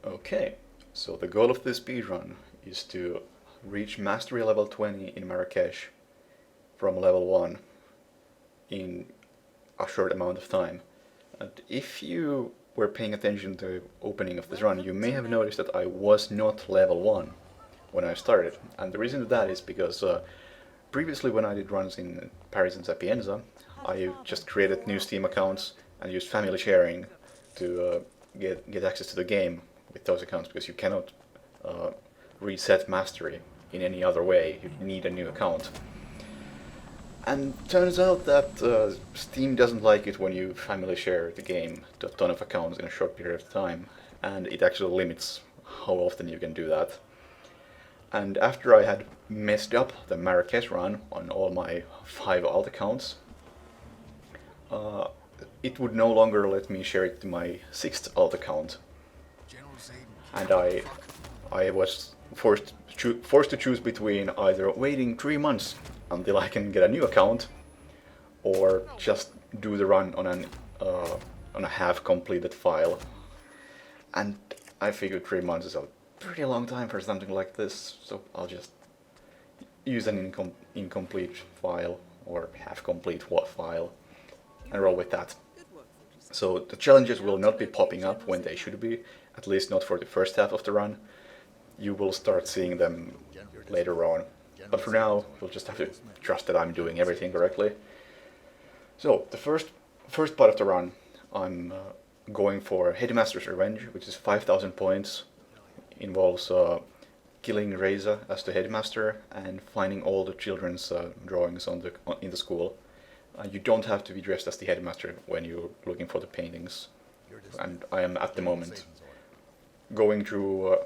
Okay, so the goal of this speedrun is to reach mastery level 20 in Marrakesh from level 1 in a short amount of time. And if you were paying attention to the opening of this run, you may have noticed that I was not level 1 when I started. And the reason for that is because previously when I did runs in Paris and Sapienza, I just created new Steam accounts and used family sharing to get access to the game with those accounts, because you cannot reset mastery in any other way. You need a new account. And turns out that Steam doesn't like it when you family share the game to a ton of accounts in a short period of time, and it actually limits how often you can do that. And after I had messed up the Marrakesh run on all my 5 alt accounts, it would no longer let me share it to my 6th alt account. And I was forced to choose between either waiting 3 months until I can get a new account, or just do the run on a half-completed file. And I figured 3 months is a pretty long time for something like this, so I'll just use an incomplete file or half-complete file and roll with that. So the challenges will not be popping up when they should be, at least not for the first half of the run. You will start seeing them later on. But for now, we'll just have to trust that I'm doing everything correctly. So the first part of the run, I'm going for Headmasters Revenge, which is 5,000 points. Involves killing Reza as the headmaster and finding all the children's drawings in the school. You don't have to be dressed as the headmaster when you're looking for the paintings. And I am at the moment going through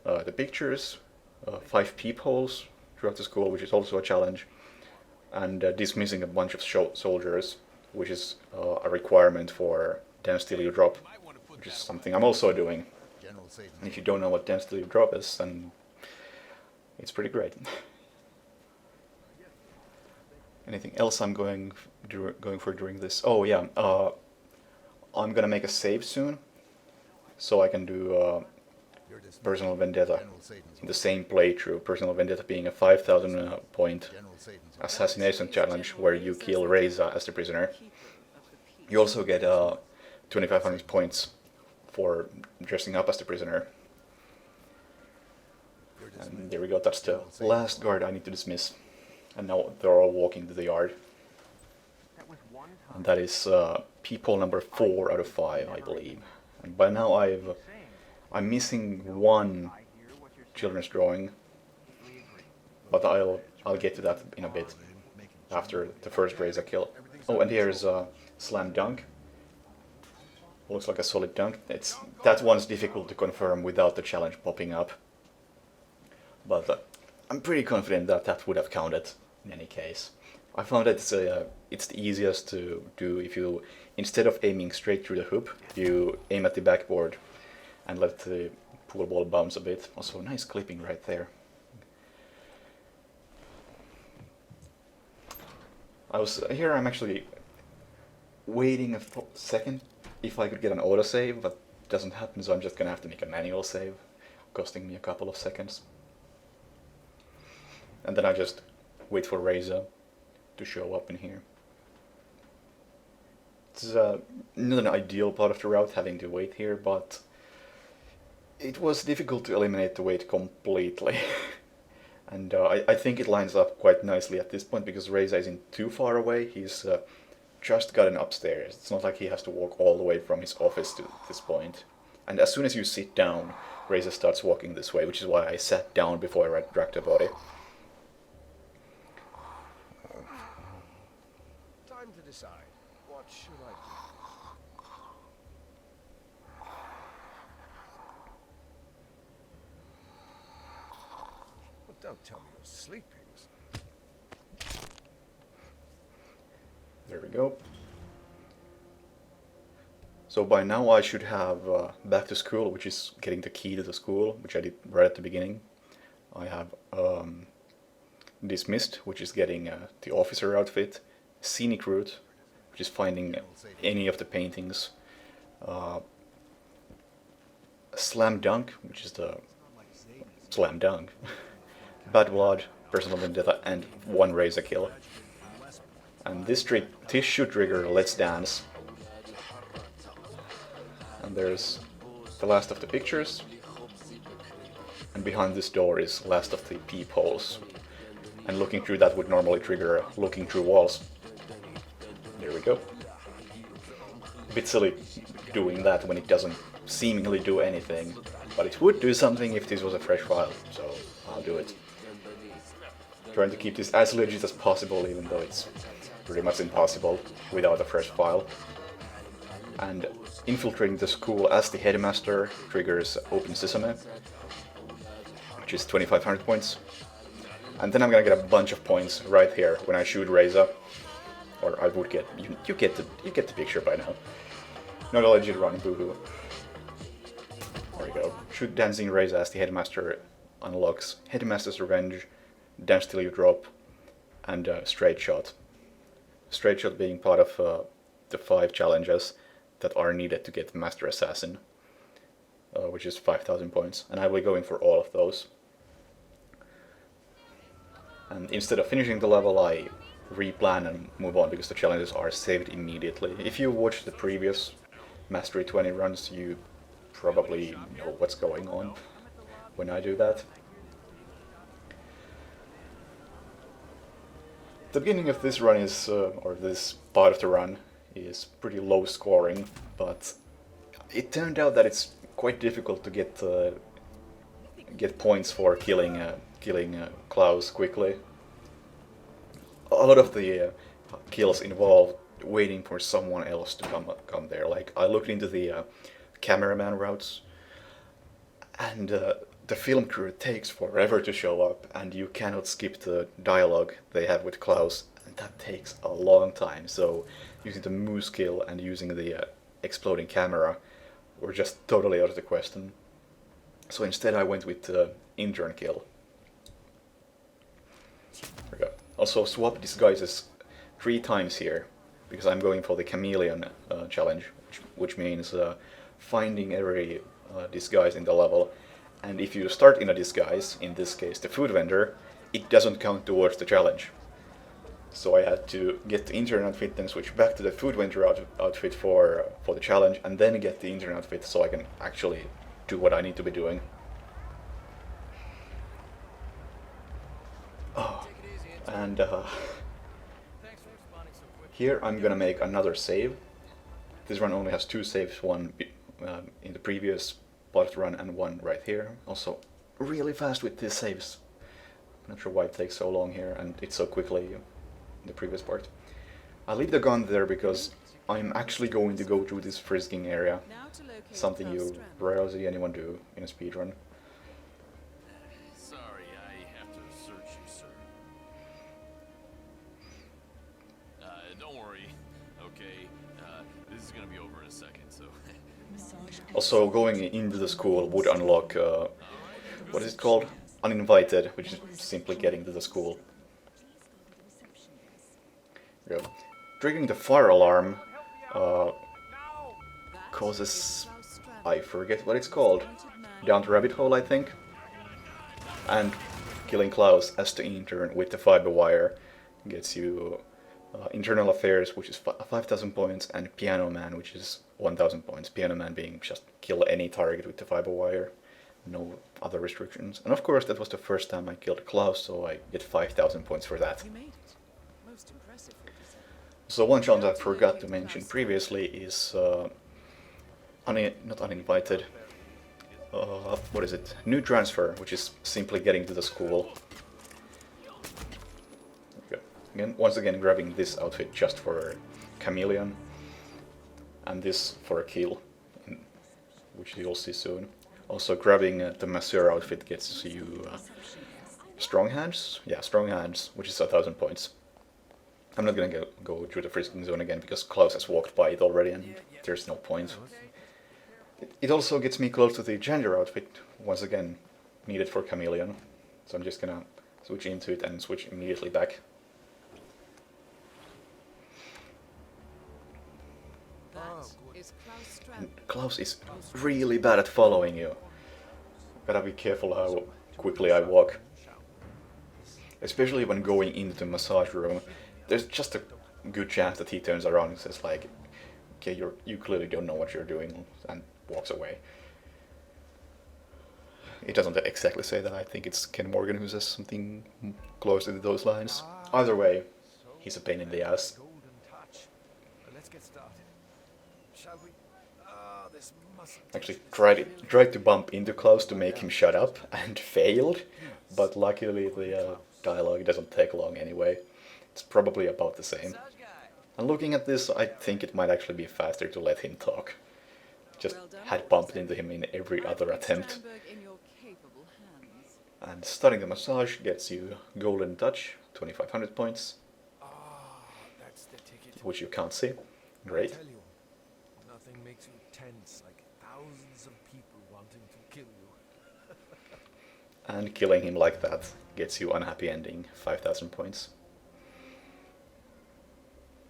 the pictures, 5 peepholes throughout the school, which is also a challenge, and dismissing a bunch of soldiers, which is a requirement for Dance Till You Drop, which is something I'm also doing. And if you don't know what Dance Till You Drop is, then it's pretty great. Anything else I'm going for during this? Oh yeah, I'm gonna make a save soon, so I can do Personal Vendetta in the same playthrough. Personal Vendetta being a 5,000 point assassination challenge where you kill Reza as the prisoner. You also get 2,500 points for dressing up as the prisoner. And there we go, that's the last guard I need to dismiss. And now they're all walking to the yard. And that is peephole number 4 out of 5, I believe. And by now I'm missing 1 children's drawing, but I'll get to that in a bit after the first Reza kill. Oh, and here's a slam dunk. Looks like a solid dunk. That one's difficult to confirm without the challenge popping up, but I'm pretty confident that that would have counted in any case. I found that it's the easiest to do if you, instead of aiming straight through the hoop, you aim at the backboard and let the pool ball bounce a bit. Also, nice clipping right there. I'm actually waiting a second if I could get an autosave, but it doesn't happen, so I'm just gonna have to make a manual save, costing me a couple of seconds. And then I just wait for Reza to show up in here. It's not an ideal part of the route, having to wait here, but it was difficult to eliminate the wait completely. And I think it lines up quite nicely at this point, because Reza isn't too far away. He's just gotten upstairs. It's not like he has to walk all the way from his office to this point. And as soon as you sit down, Reza starts walking this way, which is why I sat down before I dragged the body. Time to decide. What should I do? Well, don't tell me you're sleeping. There we go. So by now I should have back to school, which is getting the key to the school, which I did right at the beginning. I have dismissed, which is getting the officer outfit, scenic route, which is finding any of the paintings, Slam Dunk, which is the Slam Dunk, Bad Blood, Personal Vendetta, and 1 Razor Kill. And this should trigger Let's Dance. And there's the last of the pictures. And behind this door is last of the peepholes. And looking through that would normally trigger looking through walls. There we go. A bit silly doing that when it doesn't seemingly do anything, but it would do something if this was a fresh file, so I'll do it. Trying to keep this as legit as possible, even though it's pretty much impossible without a fresh file. And infiltrating the school as the headmaster triggers Open Sesame, which is 2500 points. And then I'm gonna get a bunch of points right here when I shoot Reza. Or I would get, you get the picture by now. Not a legit run, boohoo. There we go. Shoot Dancing Reza as the headmaster unlocks Headmasters Revenge, Dance Till You Drop, and Straight Shot. Straight Shot being part of the 5 challenges that are needed to get Master Assassin, which is 5000 points, and I will be going for all of those. And instead of finishing the level, I replan and move on because the challenges are saved immediately. If you watched the previous Mastery 20 runs, you probably know what's going on when I do that. The beginning of this run is, or this part of the run, is pretty low scoring, but it turned out that it's quite difficult to get points for killing Klaus quickly. A lot of the kills involve waiting for someone else to come there. Like, I looked into the cameraman routes, and the film crew takes forever to show up, and you cannot skip the dialogue they have with Klaus, and that takes a long time. So using the moose kill and using the exploding camera were just totally out of the question. So instead I went with the intern kill. There we go. Also swap disguises 3 times here, because I'm going for the Chameleon challenge, which means finding every disguise in the level. And if you start in a disguise, in this case the food vendor, it doesn't count towards the challenge. So I had to get the intern outfit, then switch back to the food vendor outfit for the challenge, and then get the intern outfit so I can actually do what I need to be doing. Oh, and here I'm gonna make another save. This run only has 2 saves, one in the previous part of the run and one right here. Also really fast with these saves. I'm not sure why it takes so long here and it's so quickly in the previous part. I leave the gun there because I'm actually going to go through this frisking area. Something you rarely see anyone do in a speedrun. Sorry, I have to search you, sir. Don't worry. Okay, this is gonna be over in a second, so... Also, going into the school would unlock, what is it called? Uninvited, which is simply getting to the school. There we go. Triggering the fire alarm causes... I forget what it's called. Down the rabbit hole, I think. And killing Klaus as the intern with the fiber wire gets you Internal Affairs, which is 5000 points, and Piano Man, which is 1000 points. Piano Man being just kill any target with the fiber wire, no other restrictions. And of course that was the first time I killed Klaus, so I get 5000 points for that. So one challenge I forgot to mention previously is not uninvited. What is it? New transfer, which is simply getting to the school. Again, once again grabbing this outfit just for Chameleon, and this for a kill, which you'll see soon. Also grabbing the Masseur outfit gets you Strong Hands? Yeah, Strong Hands, which is 1000 points. I'm not gonna go through the frisking zone again because Klaus has walked by it already and there's no point. It also gets me close to the Janitor outfit, once again needed for Chameleon. So I'm just gonna switch into it and switch immediately back. Klaus is really bad at following you. Gotta be careful how quickly I walk. Especially when going into the massage room, there's just a good chance that he turns around and says like, okay, you clearly don't know what you're doing, and walks away. It doesn't exactly say that. I think it's Ken Morgan who says something close to those lines. Either way, he's a pain in the ass. Golden touch. Let's get started. Shall we? This mustn't Actually tried to bump into Klaus to make him shut up and failed, but luckily the dialogue doesn't take long anyway. It's probably about the same. And looking at this, I think it might actually be faster to let him talk. Just had bumped into him in every other attempt. And starting the massage gets you golden touch, 2500 points, that's the ticket. which you can't see. Great. I tell you, nothing makes you tense like thousands of people wanting to kill you. And killing him like that gets you unhappy ending, 5000 points.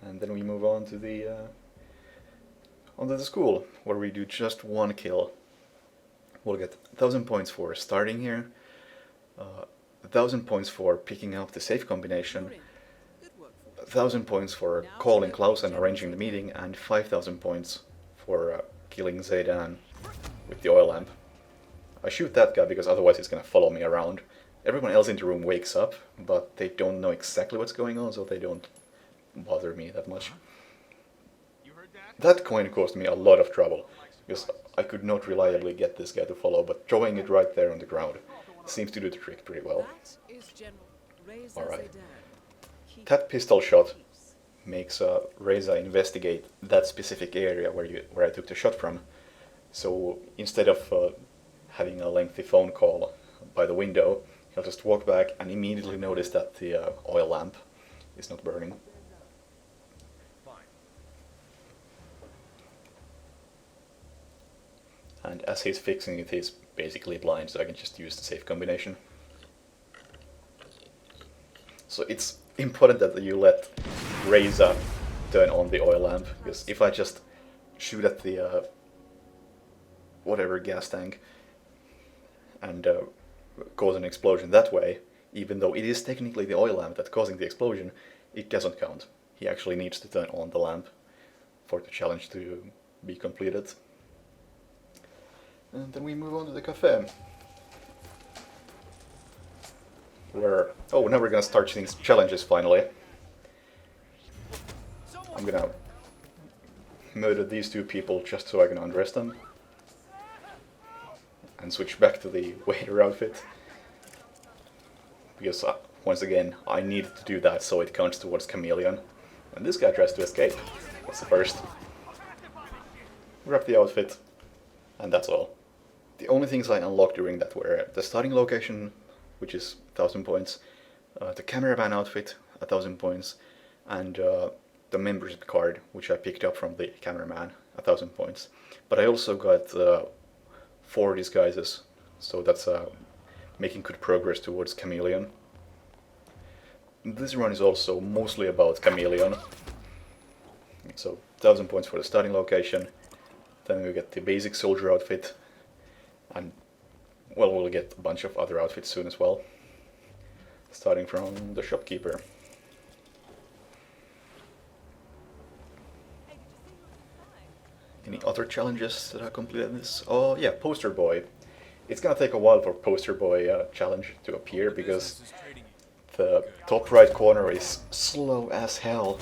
And then we move on to the onto the school, where we do just one kill. We'll get 1000 points for starting here, 1000 points for picking up the safe combination, 1000 points for calling Klaus and arranging the meeting, and 5000 points for killing Zaydan with the oil lamp. I shoot that guy because otherwise he's gonna follow me around. Everyone else in the room wakes up, but they don't know exactly what's going on, so they don't bother me that much. That coin caused me a lot of trouble, because I could not reliably get this guy to follow, but throwing it right there on the ground seems to do the trick pretty well. Alright. That pistol shot makes Reza investigate that specific area where I took the shot from. So instead of having a lengthy phone call by the window, he'll just walk back and immediately notice that the oil lamp is not burning. And as he's fixing it, he's basically blind, so I can just use the safe combination. So it's important that you let Reza turn on the oil lamp, because if I just shoot at the whatever gas tank and cause an explosion that way, even though it is technically the oil lamp that's causing the explosion, it doesn't count. He actually needs to turn on the lamp for the challenge to be completed. And then we move on to the cafe, where, oh, now we're gonna start these challenges finally. I'm gonna murder these two people just so I can undress them. And switch back to the waiter outfit. Because, once again, I need to do that so it counts towards Chameleon. And this guy tries to escape. That's the first. Grab the outfit, and that's all. The only things I unlocked during that were the starting location, which is 1000 points, the cameraman outfit, 1000 points, and the membership card, which I picked up from the cameraman, 1000 points. But I also got 4 disguises, so that's making good progress towards Chameleon. This run is also mostly about Chameleon. So 1000 points for the starting location, then we get the basic soldier outfit, and well, we'll get a bunch of other outfits soon as well, starting from the shopkeeper. Any other challenges that I completed in this? Oh yeah, Poster Boy. It's gonna take a while for Poster Boy challenge to appear because the top right corner is slow as hell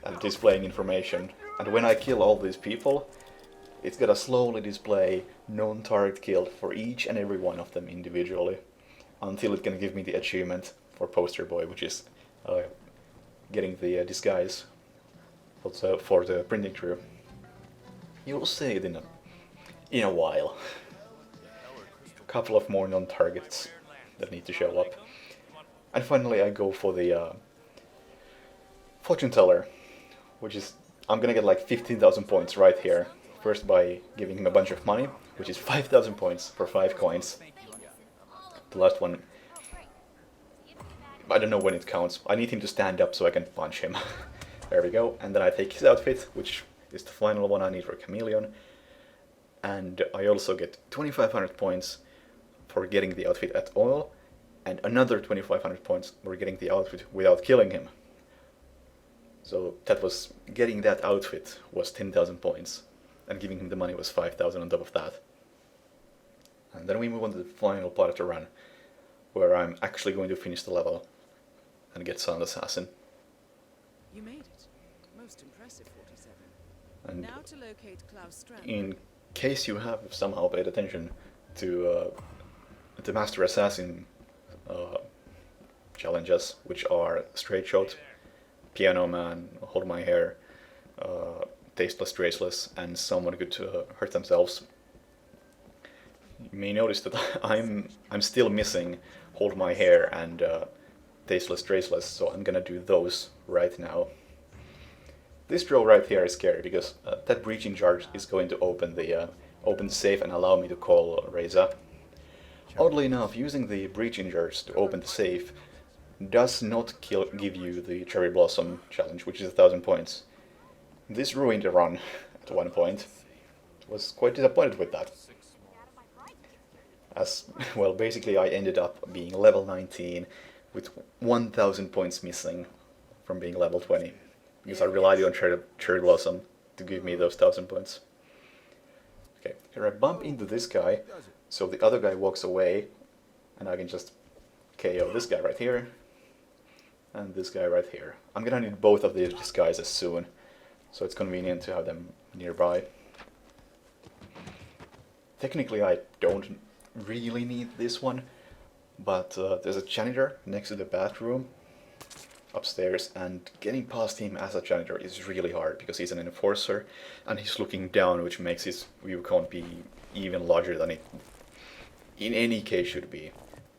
at displaying information. And when I kill all these people, it's gonna slowly display known target killed for each and every one of them individually, until it can give me the achievement for Poster Boy, which is getting the disguise also for the printing crew. You'll see it in a while. A couple of more non-targets that need to show up. And finally I go for the fortune teller, which is, I'm gonna get like 15,000 points right here. First by giving him a bunch of money, which is 5,000 points for 5 coins. The last one, I don't know when it counts. I need him to stand up so I can punch him. There we go. And then I take his outfit, which is the final one I need for Chameleon. and I also get 2500 points for getting the outfit at all, and another 2500 points for getting the outfit without killing him. So that was, getting that outfit was 10,000 points, and giving him the money was 5,000 on top of that. And then we move on to the final part of the run, where I'm actually going to finish the level and get Silent Assassin. You made it. Most impressive, 47. And Now to locate Klaus Strand. in case you have somehow paid attention to the Master Assassin challenges, which are Straight Shot, Piano Man, Hold My Hair, Tasteless, Traceless, and Someone Good to Hurt Themselves, you may notice that I'm still missing Hold My Hair and Tasteless, Traceless, so I'm gonna do those right now. This drill right here is scary because that breaching charge is going to open the safe and allow me to call Reza. Oddly enough, using the breaching charge to open the safe does not give you the Cherry Blossom challenge, which is 1000 points. This ruined the run at one point. I was quite disappointed with that. As well, basically I ended up being level 19 with 1000 points missing from being level 20. Because I relied on Cherry Blossom to give me those 1000 points. Okay, here I bump into this guy, so the other guy walks away, and I can just KO this guy right here, and this guy right here. I'm gonna need both of these disguises soon, so it's convenient to have them nearby. Technically I don't really need this one, but there's a janitor next to the bathroom upstairs, and getting past him as a janitor is really hard because he's an enforcer and he's looking down, which makes his view count be even larger than it in any case should be.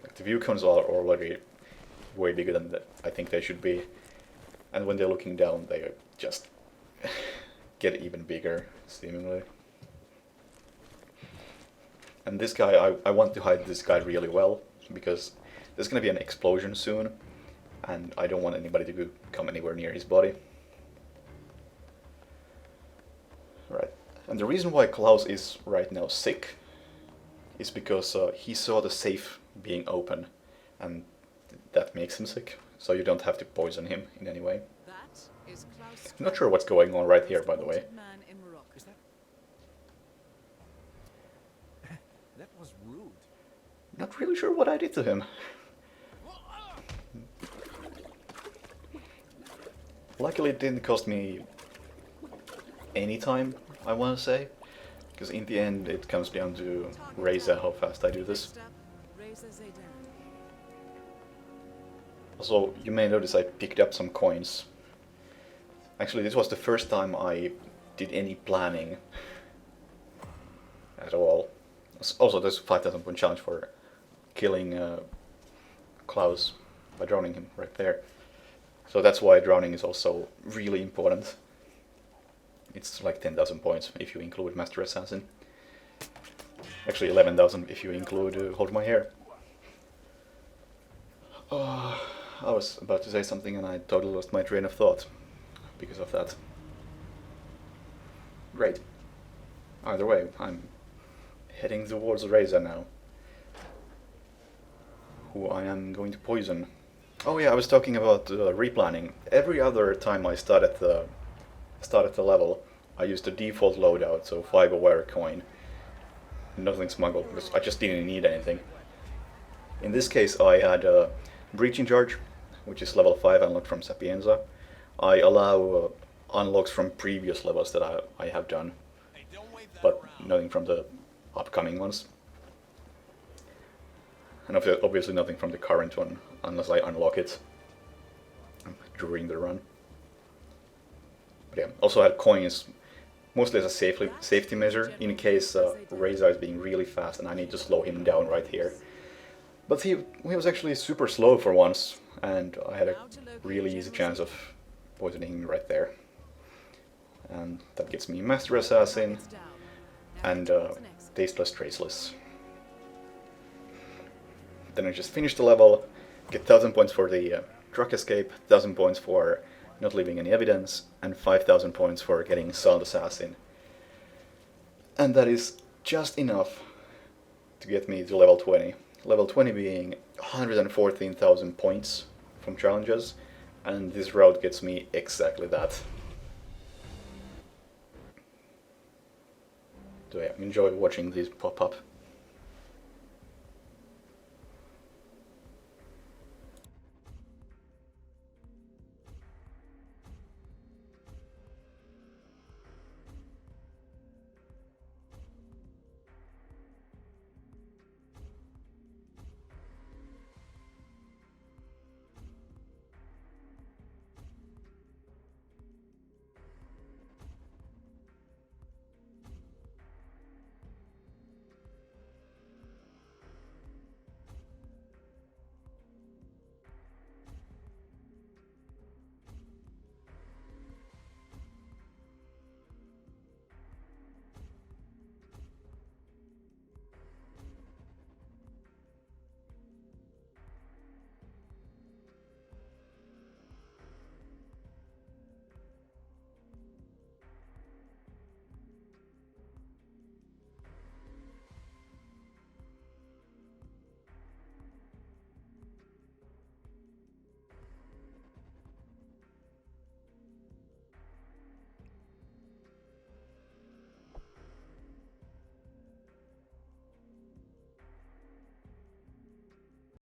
Like, the view counts are already way bigger than I think they should be, and when they're looking down they just get even bigger seemingly. And this guy, I want to hide this guy really well because there's gonna be an explosion soon, and I don't want anybody to come anywhere near his body. Right, and the reason why Klaus is right now sick is because he saw the safe being open, and that makes him sick, so you don't have to poison him in any way. That is Klaus. I'm not sure what's going on right here, by the way. Man in Morocco. Is that... that was rude. Not really sure what I did to him. Luckily it didn't cost me any time, I want to say, because in the end it comes down to Reza how fast I do this. Next up, Reza Zaydan. Also, you may notice I picked up some coins. Actually, this was the first time I did any planning at all. Also, there's a 5000 point challenge for killing Klaus by drowning him right there. So that's why drowning is also really important. It's like 10,000 points if you include Master Assassin. Actually 11,000 if you include Hold My Hair. I was about to say something and I totally lost my train of thought because of that. Great. Either way, I'm heading towards Reza now, who I am going to poison. Oh yeah, I was talking about replanning. Every other time I start at the level, I used the default loadout, so 5 aware coin. Nothing smuggled, because I just didn't need anything. In this case I had a breaching charge, which is level 5 unlocked from Sapienza. I allow unlocks from previous levels that I have done, but nothing from the upcoming ones. And obviously nothing from the current one, unless I unlock it during the run. But yeah, also had coins, mostly as a safety measure, in case Reza is being really fast and I need to slow him down right here. But he was actually super slow for once, and I had a really easy chance of poisoning him right there. And that gets me Master Assassin and Tasteless, Traceless. Then I just finish the level, get 1000 points for the truck escape, 1000 points for not leaving any evidence, and 5000 points for getting Silent Assassin. And that is just enough to get me to level 20. Level 20 being 114,000 points from challenges, and this route gets me exactly that. So yeah, enjoy watching these pop up.